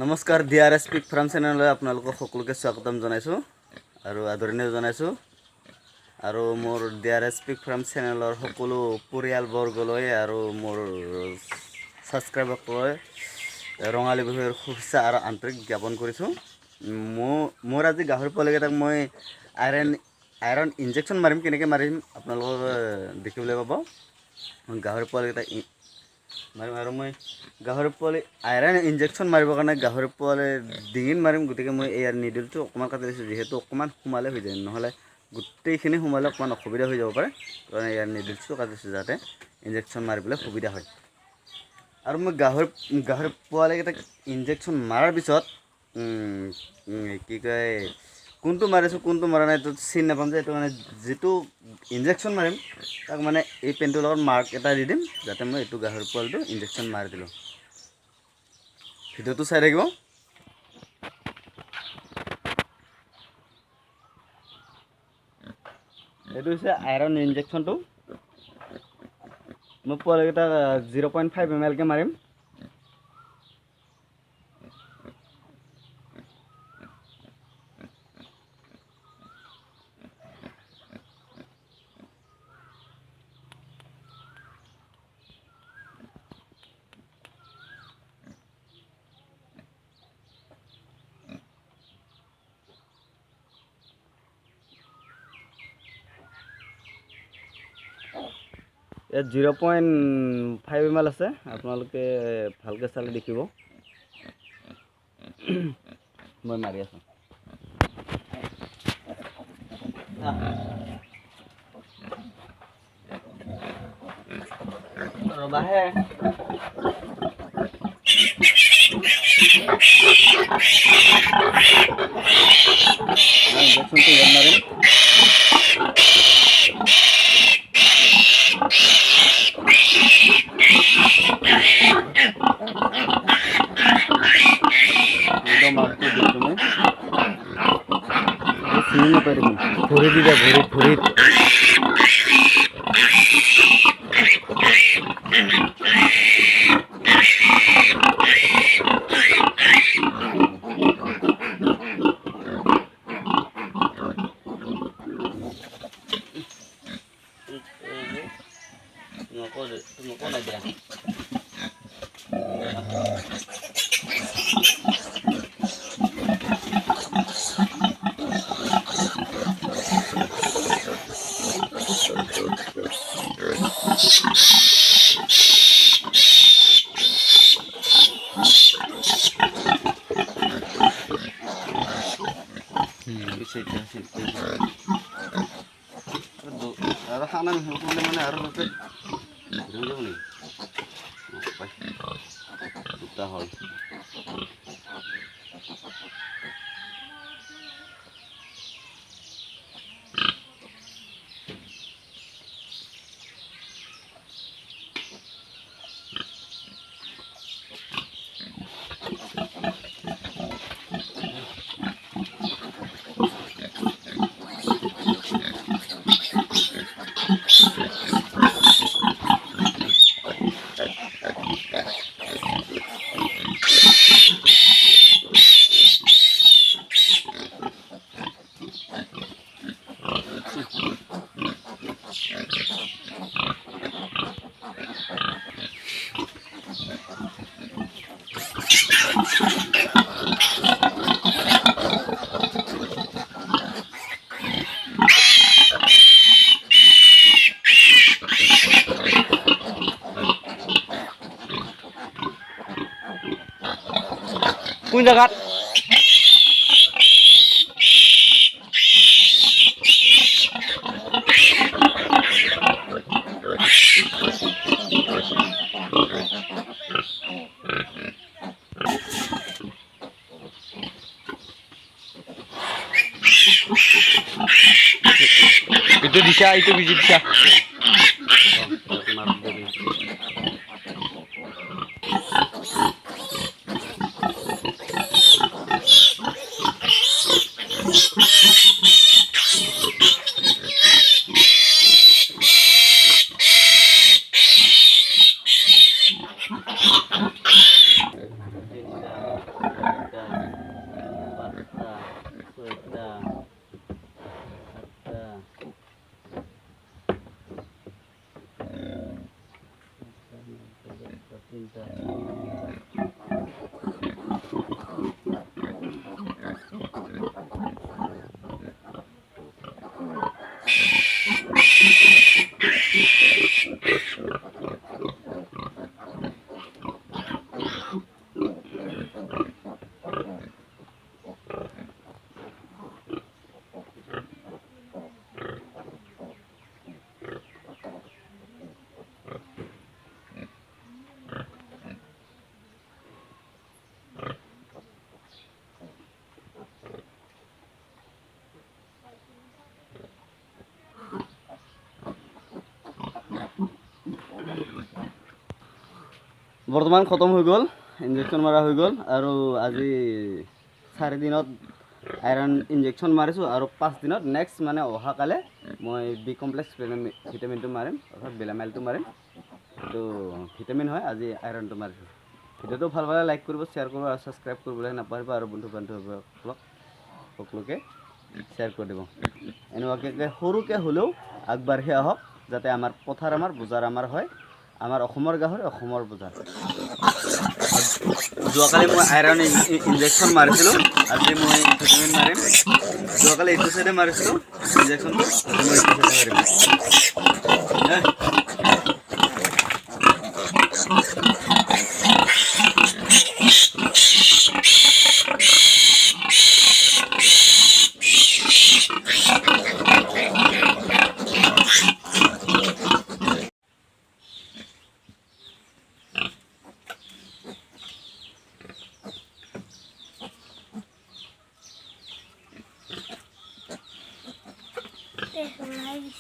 নমস্কাৰ ডিআৰএছ পিক ফাৰ্ম চেনেললৈ আপোনালোকক সকলোকে স্বাগতম জনাইছোঁ আৰু আদৰণীয় জনাইছোঁ আৰু মোৰ ডিআৰএছ পিক ফাৰ্ম চেনেলৰ সকলো পৰিয়ালবৰ্গলৈ আৰু মোৰ ছাবস্ক্ৰাইবাৰসকললৈ ৰঙালী বিহুৰ শুভেচ্ছা আৰু আন্তৰিক জ্ঞাপন কৰিছোঁ। মোৰ আজি গাহৰি পোৱালিকেইটাক মই আইৰণ ইনজেকশ্যন মাৰিম। কেনেকৈ মাৰিম আপোনালোকে দেখিবলৈ পাব। গাহৰি পোৱালিকেইটা মাৰিম আৰু মই গাহৰি পোৱালি আইৰণ ইনজেকশ্যন মাৰিবৰ কাৰণে গাহৰি পোৱালি ডিঙিত মাৰিম। গতিকে মই ইয়াৰ নিডলটো অকণমান কাটি দিছোঁ, যিহেতু অকণমান সোমালে হৈ যায়, নহ'লে গোটেইখিনি সোমালে অকণমান অসুবিধা হৈ যাব পাৰে। কাৰণে ইয়াৰ নিডলটো কাটিছোঁ যাতে ইনজেকশ্যন মাৰিবলৈ সুবিধা হয়। আৰু মই গাহৰি পোৱালিকেইটাক ইনজেকশ্যন মৰাৰ পিছত কি কয় কোনটো মাৰিছোঁ কোনটো মৰা নাই এইটো চিনি নাপাম যে, এইটো মানে যিটো ইনজেকশ্যন মাৰিম তাক মানে এই পেনটোৰ লগত মাৰ্ক এটা দি দিম, যাতে মই এইটো গাহৰি পোৱালিটো ইনজেকশ্যন মাৰি দিলোঁ। ভিডিঅ'টো চাই থাকিব। এইটো হৈছে আইৰণ ইনজেকশ্যনটো। মই পোৱালিকেইটাক 0.5 ml কৈ মাৰিম। ইয়াত 0.5 ml আছে, আপোনালোকে ভালকৈ চালে দেখিব। মই মাৰি আছোঁ। ৰবাহে ইনজেকশ্যনটো ইয়াত মাৰিম। মাৰ্কটো দিছোঁ মই চিনি নাপাই দেখোন। ভৰি দিবা, ভৰিত নকওঁ নাই দিয়া। আৰু খানা কৰিলে মানে আৰু তাতে ধৰি যাব নেকি দুটা হ'ল। কোন জেগাত itu bisa, itu bisa. বৰ্তমান খতম হৈ গ'ল, ইনজেকশ্যন মাৰা হৈ গ'ল আৰু আজি 4 দিনত আইৰণ ইনজেকশ্যন মাৰিছোঁ আৰু 5 দিনত নেক্সট মানে অহাকালে মই বি কমপ্লেক্স ভিটামিনটো মাৰিম, অৰ্থাৎ বেলামাইলটো মাৰিম। এইটো ভিটামিন হয়, আজি আইৰণটো মাৰিছোঁ। ভিডিঅ'টো ভাল পালে লাইক কৰিব, শ্বেয়াৰ কৰিব আৰু ছাবস্ক্ৰাইব কৰিবলৈ নাপাহৰিব আৰু বন্ধু বান্ধৱীসকলক সকলোকে শ্বেয়াৰ কৰি দিব। এনেকুৱাকৈ সৰুকৈ হ'লেও আগবাঢ়ি আহক, যাতে আমাৰ পথাৰ আমাৰ বজাৰ আমাৰ হয়, আমাৰ অসমৰ গাহৰি অসমৰ বজাৰ। যোৱাকালি মই আইৰণ ইনজেকশ্যন মাৰিছিলোঁ, আজি মই ভিটামিন মাৰিম। যোৱাকালি এইটো চাইডে মাৰিছিলোঁ ইনজেকশ্যনটো, আজি মই এইটো চাইডে মাৰিম। Live